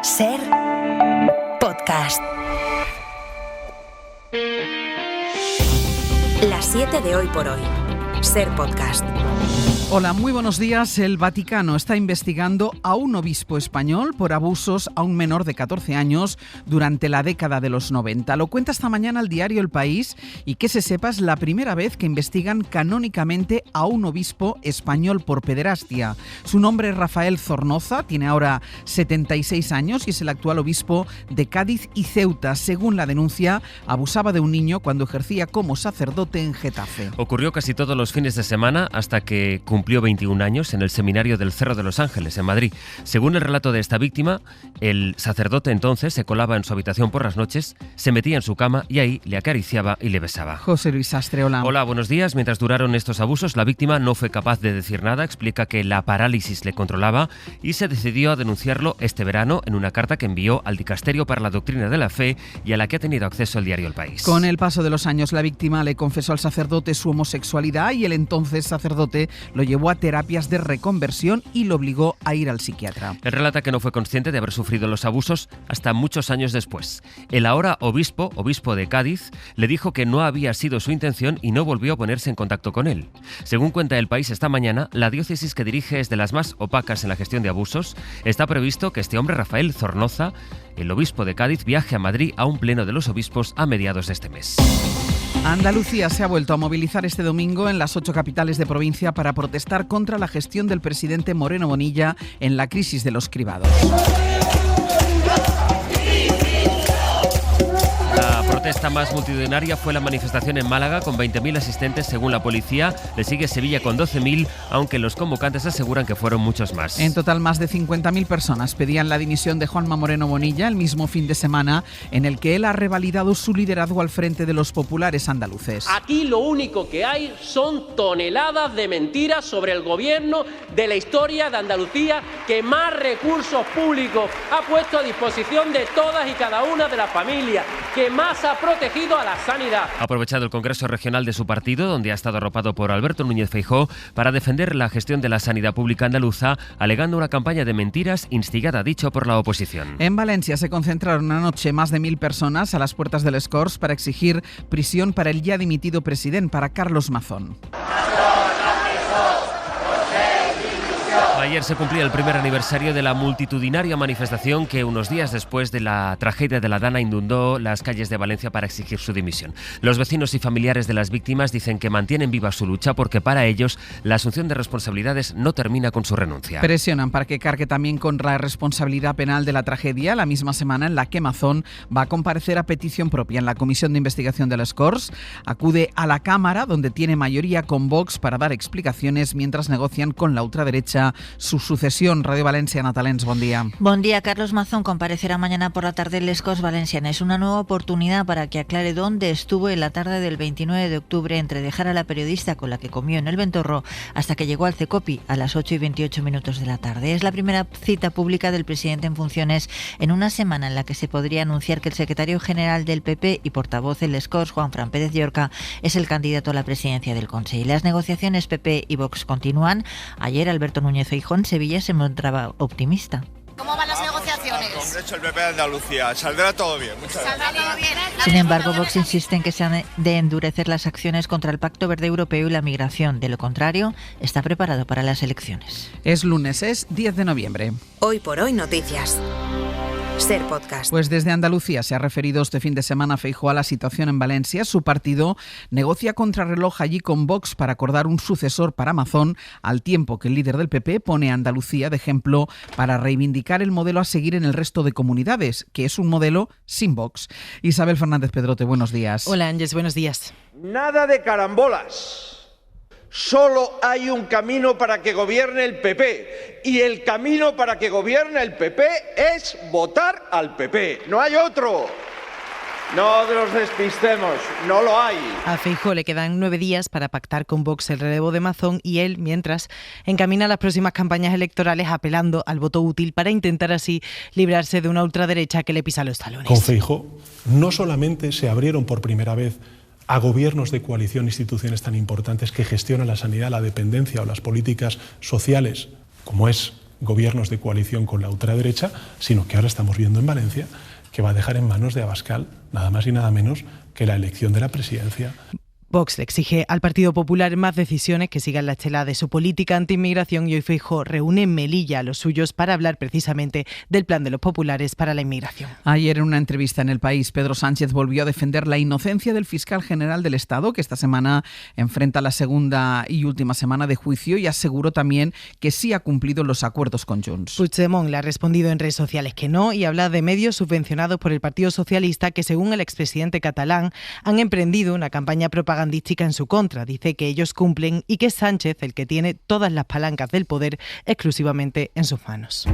Ser podcast. Las 7 de hoy por hoy. Ser podcast. Hola, muy buenos días. El Vaticano está investigando a un obispo español por abusos a un menor de 14 años durante la década de los 90. Lo cuenta esta mañana el diario El País y que se sepa es la primera vez que investigan canónicamente a un obispo español por pederastia. Su nombre es Rafael Zornoza, tiene ahora 76 años y es el actual obispo de Cádiz y Ceuta. Según la denuncia, abusaba de un niño cuando ejercía como sacerdote en Getafe. Ocurrió casi todos los fines de semana hasta que cumplió 21 años en el seminario del Cerro de los Ángeles, en Madrid. Según el relato de esta víctima, el sacerdote entonces se colaba en su habitación por las noches, se metía en su cama y ahí le acariciaba y le besaba. José Luis Sastre, hola. Hola, buenos días. Mientras duraron estos abusos, la víctima no fue capaz de decir nada, explica que la parálisis le controlaba y se decidió a denunciarlo este verano en una carta que envió al Dicasterio para la Doctrina de la Fe y a la que ha tenido acceso el diario El País. Con el paso de los años, la víctima le confesó al sacerdote su homosexualidad y el entonces sacerdote lo llevó a terapias de reconversión y lo obligó a ir al psiquiatra. Él relata que no fue consciente de haber sufrido los abusos hasta muchos años después. El ahora obispo de Cádiz, le dijo que no había sido su intención y no volvió a ponerse en contacto con él. Según cuenta El País esta mañana, la diócesis que dirige es de las más opacas en la gestión de abusos. Está previsto que este hombre, Rafael Zornoza, el obispo de Cádiz, viaje a Madrid a un pleno de los obispos a mediados de este mes. Andalucía se ha vuelto a movilizar este domingo en las 8 capitales de provincia para protestar contra la gestión del presidente Moreno Bonilla en la crisis de los cribados. La protesta más multitudinaria fue la manifestación en Málaga con 20.000 asistentes según la policía. Le sigue Sevilla con 12.000, aunque los convocantes aseguran que fueron muchos más. En total, más de 50.000 personas pedían la dimisión de Juanma Moreno Bonilla el mismo fin de semana en el que él ha revalidado su liderazgo al frente de los populares andaluces. Aquí lo único que hay son toneladas de mentiras sobre el gobierno de la historia de Andalucía que más recursos públicos ha puesto a disposición de todas y cada una de las familias, que más ha protegido a la sanidad. Ha aprovechado el Congreso Regional de su partido, donde ha estado arropado por Alberto Núñez Feijóo, para defender la gestión de la sanidad pública andaluza, alegando una campaña de mentiras instigada, dicho, por la oposición. En Valencia se concentraron anoche más de 1.000 personas a las puertas del Escors para exigir prisión para el ya dimitido presidente, para Carlos Mazón. Ayer se cumplía el primer aniversario de la multitudinaria manifestación que unos días después de la tragedia de la Dana inundó las calles de Valencia para exigir su dimisión. Los vecinos y familiares de las víctimas dicen que mantienen viva su lucha porque para ellos la asunción de responsabilidades no termina con su renuncia. Presionan para que cargue también con la responsabilidad penal de la tragedia, la misma semana en la que Mazón va a comparecer a petición propia en la Comisión de Investigación del Escors. Acude a la Cámara, donde tiene mayoría con Vox, para dar explicaciones mientras negocian con la ultraderecha su sucesión. Radio Valencia, Natalens, buen día. Buen día. Carlos Mazón comparecerá mañana por la tarde en les Corts Valencianes. Una nueva oportunidad para que aclare dónde estuvo en la tarde del 29 de octubre entre dejar a la periodista con la que comió en el Ventorro hasta que llegó al Cecopi a las 8:28 de la tarde. Es la primera cita pública del presidente en funciones en una semana en la que se podría anunciar que el secretario general del PP y portavoz en les Corts, Juanfran Pérez Llorca, es el candidato a la presidencia del Consell. Las negociaciones PP y Vox continúan. Ayer Alberto Núñez Feijóo en Sevilla se mostraba optimista. ¿Cómo van las negociaciones? Como ha hecho el PP de Andalucía, saldrá todo bien. Muchas gracias. ¿Saldrá todo bien? Sin embargo, Vox insiste en que se han de endurecer las acciones contra el Pacto Verde Europeo y la migración. De lo contrario, está preparado para las elecciones. Es lunes, es 10 de noviembre. Hoy por hoy noticias. Ser podcast. Pues desde Andalucía se ha referido este fin de semana Feijóo a la situación en Valencia. Su partido negocia contrarreloj allí con Vox para acordar un sucesor para Mazón, al tiempo que el líder del PP pone a Andalucía de ejemplo para reivindicar el modelo a seguir en el resto de comunidades, que es un modelo sin Vox. Isabel Fernández Pedrote, buenos días. Hola Ángeles, buenos días. Nada de carambolas. Solo hay un camino para que gobierne el PP, y el camino para que gobierne el PP es votar al PP. No hay otro. No nos despistemos, no lo hay. A Feijóo le quedan 9 días para pactar con Vox el relevo de Mazón y él, mientras, encamina las próximas campañas electorales apelando al voto útil para intentar así librarse de una ultraderecha que le pisa los talones. Con Feijóo no solamente se abrieron por primera vez a gobiernos de coalición, instituciones tan importantes que gestionan la sanidad, la dependencia o las políticas sociales, como es gobiernos de coalición con la ultraderecha, sino que ahora estamos viendo en Valencia que va a dejar en manos de Abascal nada más y nada menos que la elección de la presidencia. Vox le exige al Partido Popular más decisiones, que sigan la estela de su política anti-inmigración, y hoy Feijóo reúne en Melilla a los suyos para hablar precisamente del plan de los populares para la inmigración. Ayer en una entrevista en El País, Pedro Sánchez volvió a defender la inocencia del fiscal general del Estado, que esta semana enfrenta la segunda y última semana de juicio, y aseguró también que sí ha cumplido los acuerdos con Junts. Puigdemont le ha respondido en redes sociales que no, y habla de medios subvencionados por el Partido Socialista que, según el expresidente catalán, han emprendido una campaña propagandística en su contra. Dice que ellos cumplen y que es Sánchez el que tiene todas las palancas del poder exclusivamente en sus manos.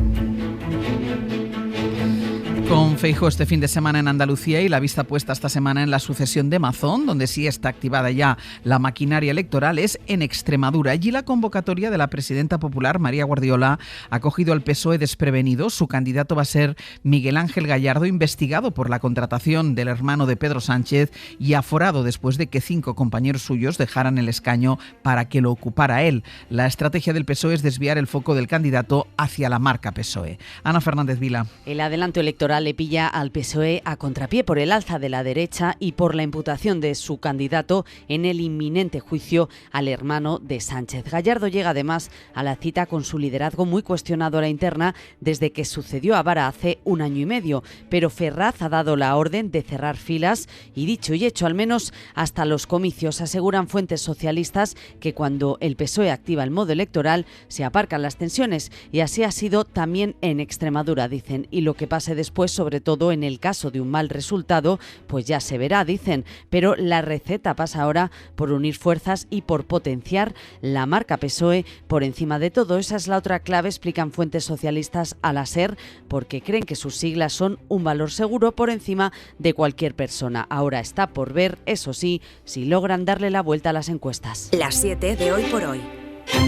Con Feijóo este fin de semana en Andalucía y la vista puesta esta semana en la sucesión de Mazón, donde sí está activada ya la maquinaria electoral, es en Extremadura. Allí la convocatoria de la presidenta popular, María Guardiola, ha cogido al PSOE desprevenido. Su candidato va a ser Miguel Ángel Gallardo, investigado por la contratación del hermano de Pedro Sánchez y aforado después de que 5 compañeros suyos dejaran el escaño para que lo ocupara él. La estrategia del PSOE es desviar el foco del candidato hacia la marca PSOE. Ana Fernández Vila. El adelanto electoral le pilla al PSOE a contrapié por el alza de la derecha y por la imputación de su candidato en el inminente juicio al hermano de Sánchez. Gallardo llega además a la cita con su liderazgo muy cuestionado a la interna desde que sucedió a Vara hace 1 año y medio, pero Ferraz ha dado la orden de cerrar filas y, dicho y hecho, al menos hasta los comicios. Aseguran fuentes socialistas que cuando el PSOE activa el modo electoral se aparcan las tensiones, y así ha sido también en Extremadura, dicen, y lo que pase después, sobre todo en el caso de un mal resultado, pues ya se verá, dicen, pero la receta pasa ahora por unir fuerzas y por potenciar la marca PSOE por encima de todo. Esa es la otra clave, explican fuentes socialistas a la SER, porque creen que sus siglas son un valor seguro por encima de cualquier persona. Ahora está por ver, eso sí, si logran darle la vuelta a las encuestas. Las 7 de Hoy por Hoy.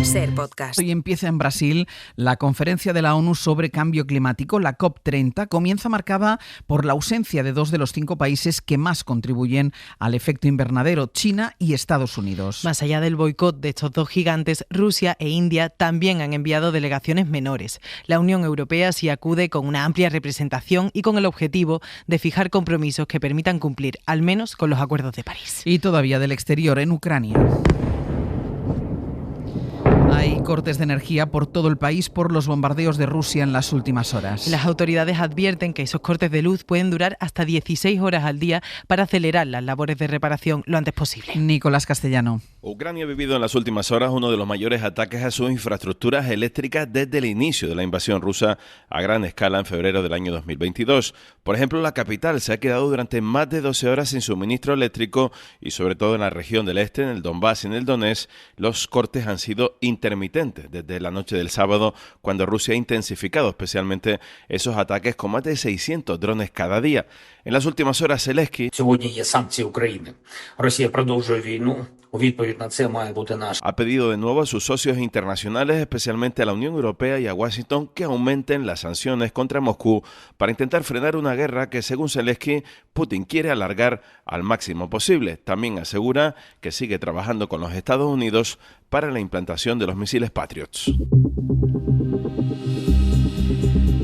Ser Podcast. Hoy empieza en Brasil la conferencia de la ONU sobre cambio climático, la COP30. Comienza marcada por la ausencia de 2 de los 5 países que más contribuyen al efecto invernadero, China y Estados Unidos. Más allá del boicot de estos 2 gigantes, Rusia e India también han enviado delegaciones menores. La Unión Europea sí acude con una amplia representación y con el objetivo de fijar compromisos que permitan cumplir al menos con los acuerdos de París. Y todavía del exterior, en Ucrania. Hay cortes de energía por todo el país por los bombardeos de Rusia en las últimas horas. Las autoridades advierten que esos cortes de luz pueden durar hasta 16 horas al día para acelerar las labores de reparación lo antes posible. Nicolás Castellano. Ucrania ha vivido en las últimas horas uno de los mayores ataques a sus infraestructuras eléctricas desde el inicio de la invasión rusa a gran escala en febrero del año 2022. Por ejemplo, la capital se ha quedado durante más de 12 horas sin suministro eléctrico y sobre todo en la región del este, en el Donbass y en el Donetsk, los cortes han sido intermitentes desde la noche del sábado, cuando Rusia ha intensificado especialmente esos ataques con más de 600 drones cada día. En las últimas horas, Zelensky ha pedido de nuevo a sus socios internacionales, especialmente a la Unión Europea y a Washington, que aumenten las sanciones contra Moscú para intentar frenar una guerra que, según Zelensky, Putin quiere alargar al máximo posible. También asegura que sigue trabajando con los Estados Unidos para la implantación de los misiles Patriots.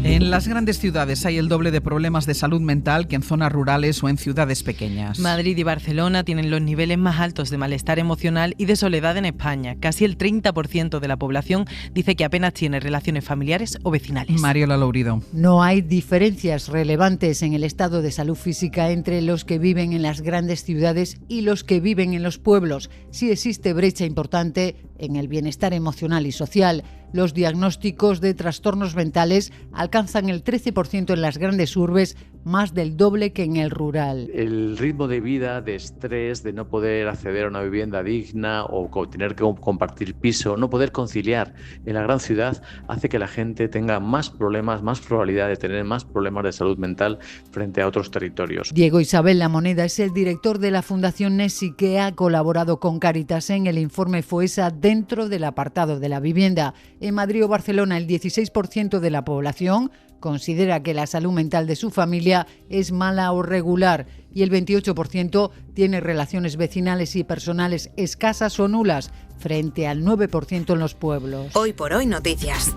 En las grandes ciudades hay el doble de problemas de salud mental que en zonas rurales o en ciudades pequeñas. Madrid y Barcelona tienen los niveles más altos de malestar emocional y de soledad en España. Casi el 30% de la población dice que apenas tiene relaciones familiares o vecinales. Mariola Lourido. No hay diferencias relevantes en el estado de salud física entre los que viven en las grandes ciudades y los que viven en los pueblos. Sí existe brecha importante en el bienestar emocional y social. Los diagnósticos de trastornos mentales alcanzan el 13% en las grandes urbes, más del doble que en el rural. El ritmo de vida, de estrés, de no poder acceder a una vivienda digna o tener que compartir piso, no poder conciliar en la gran ciudad, hace que la gente tenga más problemas, más probabilidad de tener más problemas de salud mental frente a otros territorios. Diego Isabel Lamoneda es el director de la Fundación Nesi, que ha colaborado con Cáritas en el informe FOESA dentro del apartado de la vivienda. En Madrid o Barcelona, el 16% de la población considera que la salud mental de su familia es mala o regular y el 28% tiene relaciones vecinales y personales escasas o nulas, frente al 9% en los pueblos. Hoy por hoy noticias.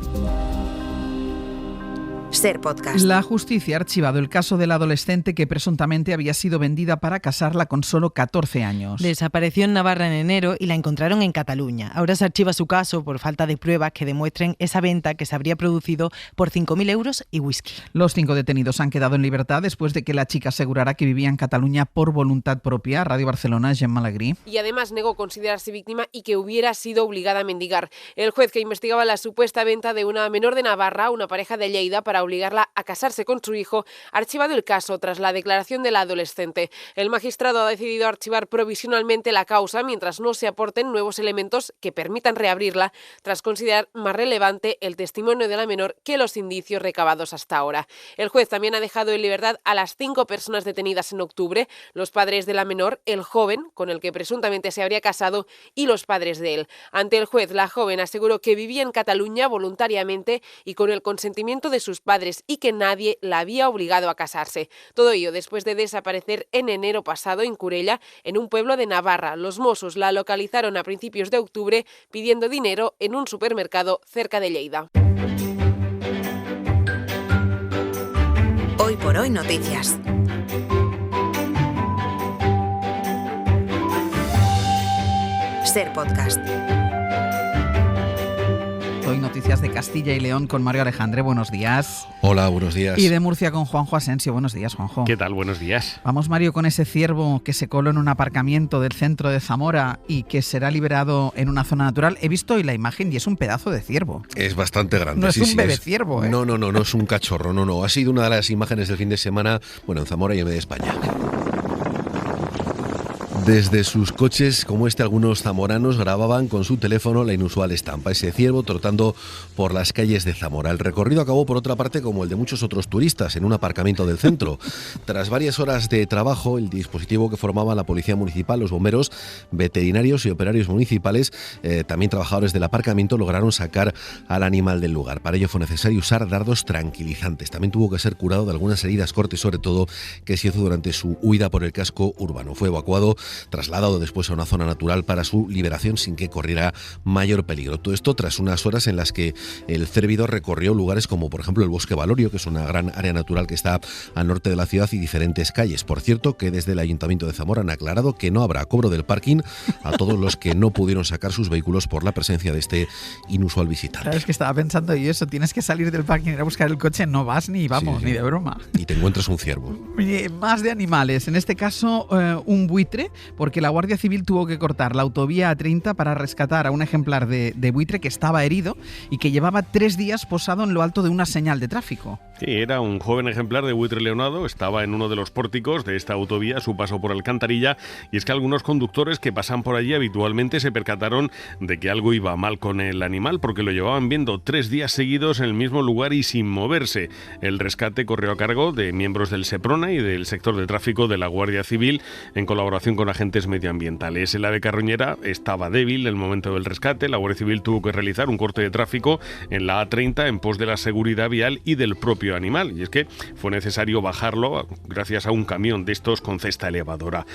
Ser Podcast. La justicia ha archivado el caso del adolescente que presuntamente había sido vendida para casarla con solo 14 años. Desapareció en Navarra en enero y la encontraron en Cataluña. Ahora se archiva su caso por falta de pruebas que demuestren esa venta que se habría producido por 5.000 euros y whisky. Los 5 detenidos han quedado en libertad después de que la chica asegurara que vivía en Cataluña por voluntad propia. Radio Barcelona, Gemma Alegrí. Y además negó considerarse víctima y que hubiera sido obligada a mendigar. El juez que investigaba la supuesta venta de una menor de Navarra, una pareja de Lleida, para obligarla a casarse con su hijo, ha archivado el caso tras la declaración de la adolescente. El magistrado ha decidido archivar provisionalmente la causa mientras no se aporten nuevos elementos que permitan reabrirla, tras considerar más relevante el testimonio de la menor que los indicios recabados hasta ahora. El juez también ha dejado en libertad a las 5 personas detenidas en octubre, los padres de la menor, el joven con el que presuntamente se habría casado y los padres de él. Ante el juez, la joven aseguró que vivía en Cataluña voluntariamente y con el consentimiento de sus padres y que nadie la había obligado a casarse. Todo ello después de desaparecer en enero pasado en Curella, en un pueblo de Navarra. Los Mossos la localizaron a principios de octubre pidiendo dinero en un supermercado cerca de Lleida. Hoy por hoy noticias. Ser Podcast. Hoy noticias de Castilla y León con Mario Alejandre. Buenos días. Hola, buenos días. Y de Murcia con Juanjo Asensio. Buenos días, Juanjo. ¿Qué tal? Buenos días. Vamos, Mario, con ese ciervo que se coló en un aparcamiento del centro de Zamora y que será liberado en una zona natural. He visto hoy la imagen y es un pedazo de ciervo. Es bastante grande. No es un bebé ciervo, ¿eh? No es un cachorro, no. Ha sido una de las imágenes del fin de semana, en Zamora y en medio de España. Desde sus coches, como algunos zamoranos grababan con su teléfono la inusual estampa, ese ciervo trotando por las calles de Zamora. El recorrido acabó, por otra parte, como el de muchos otros turistas, en un aparcamiento del centro. Tras varias horas de trabajo, el dispositivo que formaba la Policía Municipal, los bomberos, veterinarios y operarios municipales, también trabajadores del aparcamiento, lograron sacar al animal del lugar. Para ello fue necesario usar dardos tranquilizantes. También tuvo que ser curado de algunas heridas cortes, sobre todo, que se hizo durante su huida por el casco urbano. Fue evacuado, trasladado después a una zona natural para su liberación sin que corriera mayor peligro. Todo esto tras unas horas en las que el cérvido recorrió lugares como, por ejemplo, el Bosque Valorio, que es una gran área natural que está al norte de la ciudad, y diferentes calles. Por cierto, que desde el Ayuntamiento de Zamora han aclarado que no habrá cobro del parking a todos los que no pudieron sacar sus vehículos por la presencia de este inusual visitante. Claro, es que estaba pensando yo eso, tienes que salir del parking y ir a buscar el coche, no vas ni ni de broma. Y te encuentras un ciervo. Más de animales, en este caso un buitre, porque la Guardia Civil tuvo que cortar la autovía A30 para rescatar a un ejemplar de buitre que estaba herido y que llevaba 3 días posado en lo alto de una señal de tráfico. Sí, era un joven ejemplar de buitre leonado, estaba en uno de los pórticos de esta autovía, su paso por Alcantarilla, y es que algunos conductores que pasan por allí habitualmente se percataron de que algo iba mal con el animal, porque lo llevaban viendo 3 días seguidos en el mismo lugar y sin moverse. El rescate corrió a cargo de miembros del Seprona y del sector de tráfico de la Guardia Civil, en colaboración con agentes medioambientales. El ave carroñera estaba débil en el momento del rescate. La Guardia Civil tuvo que realizar un corte de tráfico en la A30 en pos de la seguridad vial y del propio animal, y es que fue necesario bajarlo gracias a un camión de estos con cesta elevadora.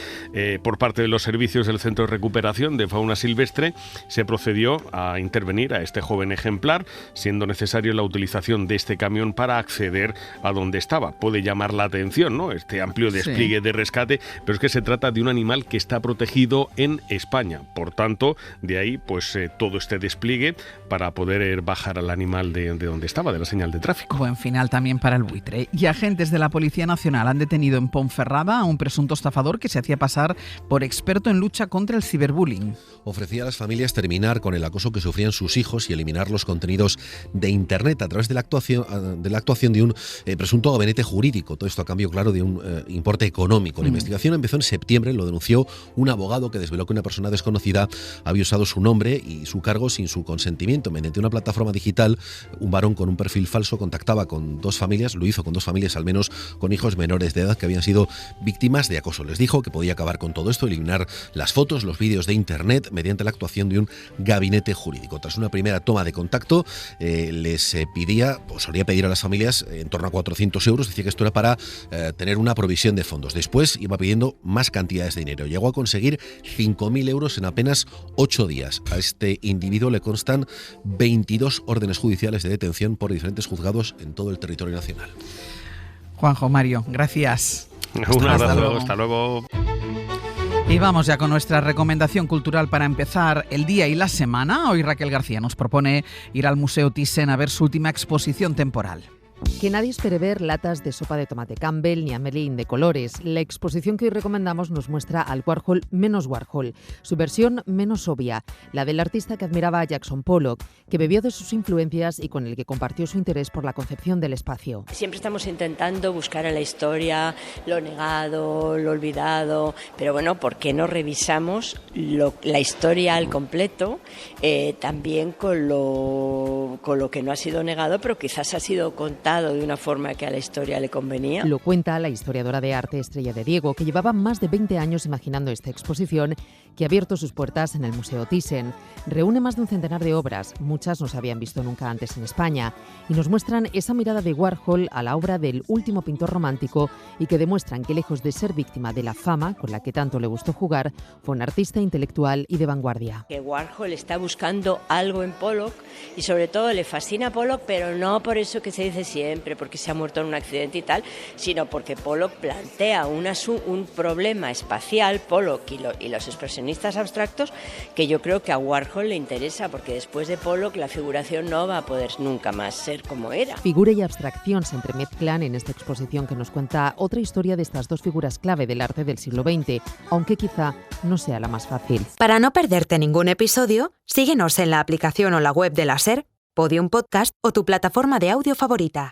Por parte de los servicios del Centro de Recuperación de Fauna Silvestre se procedió a intervenir a este joven ejemplar, siendo necesario la utilización de este camión para acceder a donde estaba. Puede llamar la atención, ¿no?, este amplio despliegue de rescate, pero es que se trata de un animal que está protegido en España. Por tanto, de ahí todo este despliegue para poder bajar al animal de donde estaba, de la señal de tráfico. Buen final también para el buitre. Y agentes de la Policía Nacional han detenido en Ponferrada a un presunto estafador que se hacía pasar por experto en lucha contra el ciberbullying. Ofrecía a las familias terminar con el acoso que sufrían sus hijos y eliminar los contenidos de Internet a través de la actuación de un presunto gabinete jurídico. Todo esto a cambio, claro, de un importe económico. La investigación empezó en septiembre, lo denunció un abogado que desveló que una persona desconocida había usado su nombre y su cargo sin su consentimiento. Mediante una plataforma digital, un varón con un perfil falso contactaba con 2 familias, lo hizo con 2 familias al menos, con hijos menores de edad que habían sido víctimas de acoso. Les dijo que podía acabar con todo esto, eliminar las fotos, los vídeos de Internet mediante la actuación de un gabinete jurídico. Tras una primera toma de contacto, les solía pedir a las familias en torno a 400 euros, decía que esto era para tener una provisión de fondos. Después iba pidiendo más cantidades de dinero. dinero. Llegó a conseguir 5.000 euros en apenas 8 días. A este individuo le constan 22 órdenes judiciales de detención por diferentes juzgados en todo el territorio nacional. Juanjo, Mario, gracias. Un abrazo, hasta luego. Y vamos ya con nuestra recomendación cultural para empezar el día y la semana. Hoy Raquel García nos propone ir al Museo Thyssen a ver su última exposición temporal. Que nadie espere ver latas de sopa de tomate Campbell ni Ameline de colores. La exposición que hoy recomendamos nos muestra al Warhol menos Warhol, su versión menos obvia, la del artista que admiraba a Jackson Pollock, que bebió de sus influencias y con el que compartió su interés por la concepción del espacio. Siempre estamos intentando buscar en la historia lo negado, lo olvidado, pero bueno, ¿por qué no revisamos la historia al completo, también con lo que no ha sido negado, pero quizás ha sido contado de una forma que a la historia le convenía? Lo cuenta la historiadora de arte Estrella de Diego, que llevaba más de 20 años imaginando esta exposición, que ha abierto sus puertas en el Museo Thyssen. Reúne más de un centenar de obras, muchas no se habían visto nunca antes en España, y nos muestran esa mirada de Warhol a la obra del último pintor romántico y que demuestran que, lejos de ser víctima de la fama con la que tanto le gustó jugar, fue un artista intelectual y de vanguardia. Que Warhol está buscando algo en Pollock y sobre todo le fascina Pollock, pero no por eso que se dice siempre, porque se ha muerto en un accidente y tal, sino porque Pollock plantea un problema espacial, Pollock y los expresionistas abstractos, que yo creo que a Warhol le interesa, porque después de Pollock la figuración no va a poder nunca más ser como era. Figura y abstracción se entremezclan en esta exposición que nos cuenta otra historia de estas dos figuras clave del arte del siglo XX, aunque quizá no sea la más fácil. Para no perderte ningún episodio, síguenos en la aplicación o la web de la SER, Podium Podcast o tu plataforma de audio favorita.